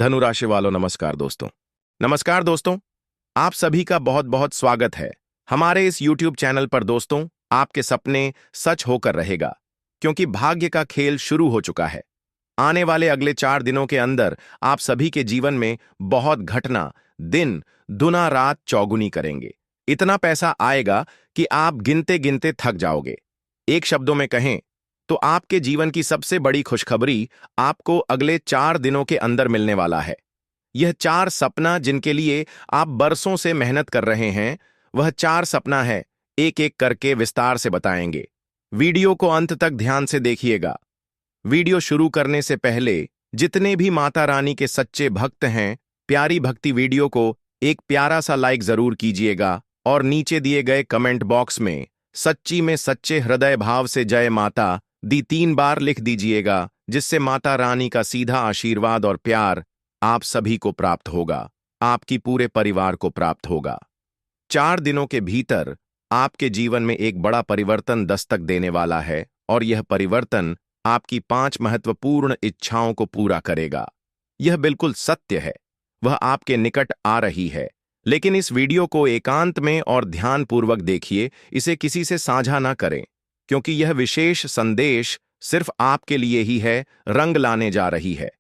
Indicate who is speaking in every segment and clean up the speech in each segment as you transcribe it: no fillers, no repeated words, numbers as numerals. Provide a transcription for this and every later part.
Speaker 1: धनु राशि वालों नमस्कार दोस्तों। आप सभी का बहुत बहुत स्वागत है हमारे इस YouTube चैनल पर। दोस्तों, आपके सपने सच होकर रहेगा, क्योंकि भाग्य का खेल शुरू हो चुका है। आने वाले अगले 4 दिनों के अंदर आप सभी के जीवन में बहुत घटना दिन दुना रात चौगुनी करेंगे। इतना पैसा आएगा कि आप गिनते गिनते थक जाओगे। एक शब्दों में कहें तो आपके जीवन की सबसे बड़ी खुशखबरी आपको अगले 4 दिनों के अंदर मिलने वाला है। यह 4 सपना जिनके लिए आप बरसों से मेहनत कर रहे हैं, वह 4 सपना है। एक एक करके विस्तार से बताएंगे। वीडियो को अंत तक ध्यान से देखिएगा। वीडियो शुरू करने से पहले जितने भी माता रानी के सच्चे भक्त हैं, प्यारी भक्ति वीडियो को एक प्यारा सा लाइक जरूर कीजिएगा और नीचे दिए गए कमेंट बॉक्स में सच्ची में सच्चे हृदय भाव से जय माता दी 3 बार लिख दीजिएगा, जिससे माता रानी का सीधा आशीर्वाद और प्यार आप सभी को प्राप्त होगा, आपकी पूरे परिवार को प्राप्त होगा। 4 दिनों के भीतर आपके जीवन में एक बड़ा परिवर्तन दस्तक देने वाला है और यह परिवर्तन आपकी 5 महत्वपूर्ण इच्छाओं को पूरा करेगा। यह बिल्कुल सत्य है, वह आपके निकट आ रही है। लेकिन इस वीडियो को एकांत में और ध्यानपूर्वक देखिए, इसे किसी से साझा ना करें, क्योंकि यह विशेष संदेश सिर्फ आपके लिए ही है, रंग लाने जा रही है।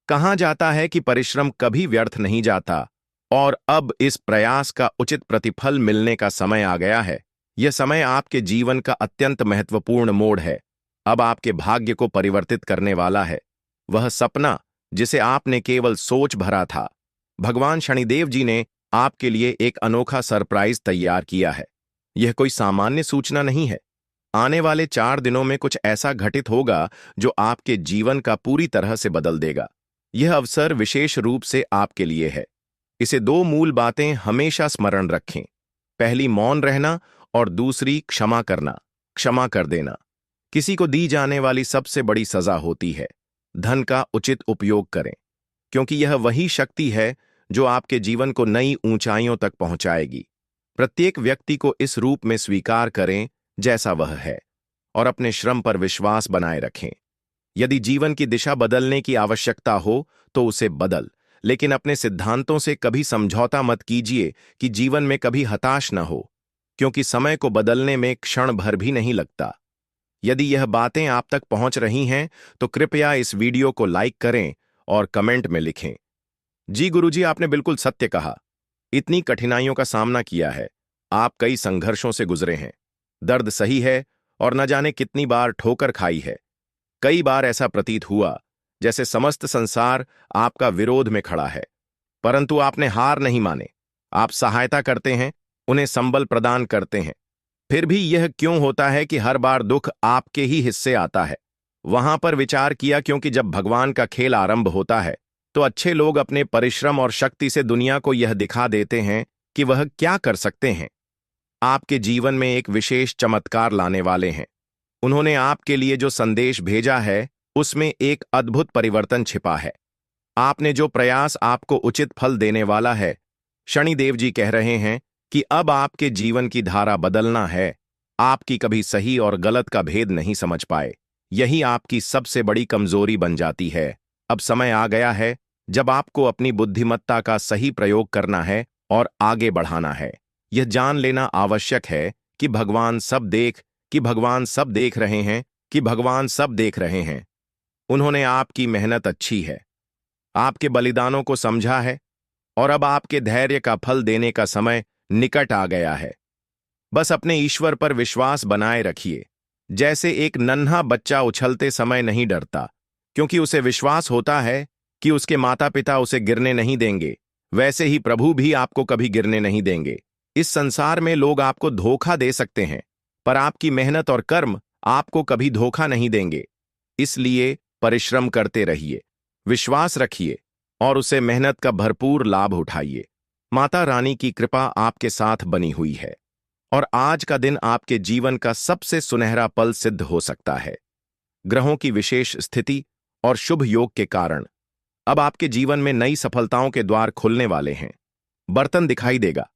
Speaker 1: कहा जाता है कि परिश्रम कभी व्यर्थ नहीं जाता, और अब इस प्रयास का उचित प्रतिफल मिलने का समय आ गया है। यह समय आपके जीवन का अत्यंत महत्वपूर्ण मोड़ है। अब आपके भाग्य को परिवर्तित करने वाला है वह सपना जिसे आपने केवल सोच भरा था। भगवान शनिदेव जी ने आपके लिए एक अनोखा सरप्राइज तैयार किया है। यह कोई सामान्य सूचना नहीं है। आने वाले 4 दिनों में कुछ ऐसा घटित होगा जो आपके जीवन का पूरी तरह से बदल देगा। यह अवसर विशेष रूप से आपके लिए है। इसे 2 मूल बातें हमेशा स्मरण रखें। पहली मौन रहना और दूसरी क्षमा करना, क्षमा कर देना। किसी को दी जाने वाली सबसे बड़ी सजा होती है। धन का उचित उपयोग करें, क्योंकि यह वही शक्ति है जो आपके जीवन को नई ऊंचाइयों तक पहुंचाएगी। प्रत्येक व्यक्ति को इस रूप में स्वीकार करें जैसा वह है, और अपने श्रम पर विश्वास बनाए रखें। यदि जीवन की दिशा बदलने की आवश्यकता हो तो उसे बदल, लेकिन अपने सिद्धांतों से कभी समझौता मत कीजिए कि जीवन में कभी हताश न हो, क्योंकि समय को बदलने में क्षण भर भी नहीं लगता। यदि यह बातें आप तक पहुंच रही हैं तो कृपया इस वीडियो को लाइक करें और कमेंट में लिखें, जी गुरुजी, आपने बिल्कुल सत्य कहा। इतनी कठिनाइयों का सामना किया है, आप कई संघर्षों से गुजरे हैं। दर्द सही है और न जाने कितनी बार ठोकर खाई है। कई बार ऐसा प्रतीत हुआ जैसे समस्त संसार आपका विरोध में खड़ा है, परंतु आपने हार नहीं माने। आप सहायता करते हैं, उन्हें संबल प्रदान करते हैं। फिर भी यह क्यों होता है कि हर बार दुख आपके ही हिस्से आता है? वहां पर विचार किया, क्योंकि जब भगवान का खेल आरंभ होता है तो अच्छे लोग अपने परिश्रम और शक्ति से दुनिया को यह दिखा देते हैं कि वह क्या कर सकते हैं। आपके जीवन में एक विशेष चमत्कार लाने वाले हैं। उन्होंने आपके लिए जो संदेश भेजा है उसमें एक अद्भुत परिवर्तन छिपा है। आपने जो प्रयास आपको उचित फल देने वाला है। शनिदेव जी कह रहे हैं कि अब आपके जीवन की धारा बदलना है। आपकी कभी सही और गलत का भेद नहीं समझ पाए, यही आपकी सबसे बड़ी कमजोरी बन जाती है। अब समय आ गया है जब आपको अपनी बुद्धिमत्ता का सही प्रयोग करना है और आगे बढ़ाना है। यह जान लेना आवश्यक है कि भगवान सब देख रहे हैं, भगवान सब देख रहे हैं। उन्होंने आपकी मेहनत अच्छी है, आपके बलिदानों को समझा है, और अब आपके धैर्य का फल देने का समय निकट आ गया है। बस अपने ईश्वर पर विश्वास बनाए रखिए। जैसे एक नन्हा बच्चा उछलते समय नहीं डरता, क्योंकि उसे विश्वास होता है कि उसके माता पिता उसे गिरने नहीं देंगे, वैसे ही प्रभु भी आपको कभी गिरने नहीं देंगे। इस संसार में लोग आपको धोखा दे सकते हैं, पर आपकी मेहनत और कर्म आपको कभी धोखा नहीं देंगे। इसलिए परिश्रम करते रहिए, विश्वास रखिए और उसे मेहनत का भरपूर लाभ उठाइए। माता रानी की कृपा आपके साथ बनी हुई है, और आज का दिन आपके जीवन का सबसे सुनहरा पल सिद्ध हो सकता है। ग्रहों की विशेष स्थिति और शुभ योग के कारण अब आपके जीवन में नई सफलताओं के द्वार खुलने वाले हैं। बर्तन दिखाई देगा।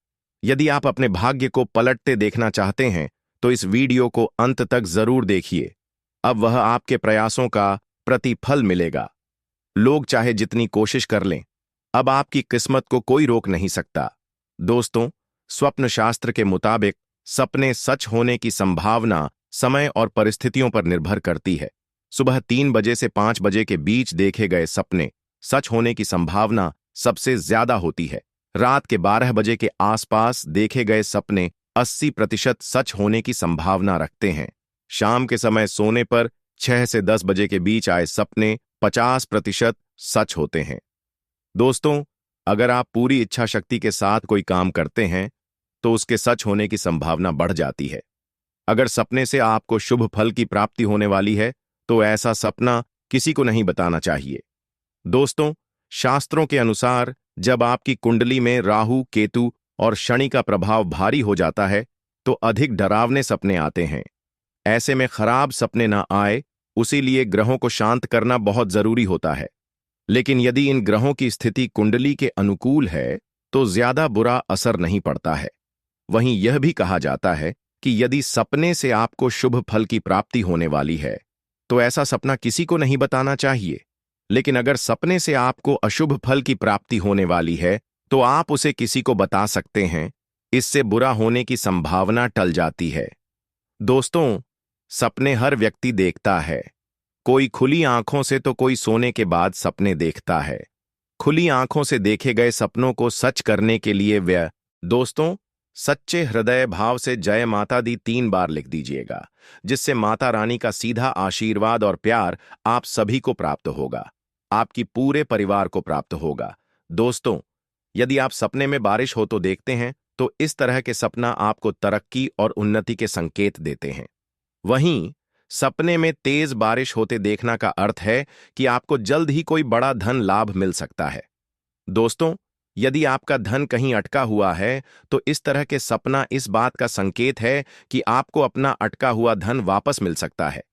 Speaker 1: यदि आप अपने भाग्य को पलटते देखना चाहते हैं तो इस वीडियो को अंत तक जरूर देखिए। अब वह आपके प्रयासों का प्रतिफल मिलेगा। लोग चाहे जितनी कोशिश कर लें, अब आपकी किस्मत को कोई रोक नहीं सकता। दोस्तों, स्वप्न शास्त्र के मुताबिक सपने सच होने की संभावना समय और परिस्थितियों पर निर्भर करती है। सुबह 3 बजे से 5 बजे के बीच देखे गए सपने सच होने की संभावना सबसे ज्यादा होती है। रात के 12 बजे के आसपास देखे गए सपने 80% सच होने की संभावना रखते हैं। शाम के समय सोने पर 6 से 10 बजे के बीच आए सपने 50% सच होते हैं। दोस्तों, अगर आप पूरी इच्छा शक्ति के साथ कोई काम करते हैं तो उसके सच होने की संभावना बढ़ जाती है। अगर सपने से आपको शुभ फल की प्राप्ति होने वाली है तो ऐसा सपना किसी को नहीं बताना चाहिए। दोस्तों, शास्त्रों के अनुसार जब आपकी कुंडली में राहु, केतु और शनि का प्रभाव भारी हो जाता है तो अधिक डरावने सपने आते हैं। ऐसे में खराब सपने ना आए, उसी लिए ग्रहों को शांत करना बहुत जरूरी होता है। लेकिन यदि इन ग्रहों की स्थिति कुंडली के अनुकूल है तो ज्यादा बुरा असर नहीं पड़ता है। वहीं यह भी कहा जाता है कि यदि सपने से आपको शुभ फल की प्राप्ति होने वाली है तो ऐसा सपना किसी को नहीं बताना चाहिए। लेकिन अगर सपने से आपको अशुभ फल की प्राप्ति होने वाली है तो आप उसे किसी को बता सकते हैं। इससे बुरा होने की संभावना टल जाती है। दोस्तों, सपने हर व्यक्ति देखता है। कोई खुली आंखों से तो कोई सोने के बाद सपने देखता है। खुली आंखों से देखे गए सपनों को सच करने के लिए दोस्तों, सच्चे हृदय भाव से जय माता दी 3 बार लिख दीजिएगा, जिससे माता रानी का सीधा आशीर्वाद और प्यार आप सभी को प्राप्त होगा, आपकी पूरे परिवार को प्राप्त होगा। दोस्तों, यदि आप सपने में बारिश हो तो देखते हैं तो इस तरह के सपना आपको तरक्की और उन्नति के संकेत देते हैं। वहीं सपने में तेज बारिश होते देखना का अर्थ है कि आपको जल्द ही कोई बड़ा धन लाभ मिल सकता है। दोस्तों, यदि आपका धन कहीं अटका हुआ है तो इस तरह के सपना इस बात का संकेत है कि आपको अपना अटका हुआ धन वापस मिल सकता है।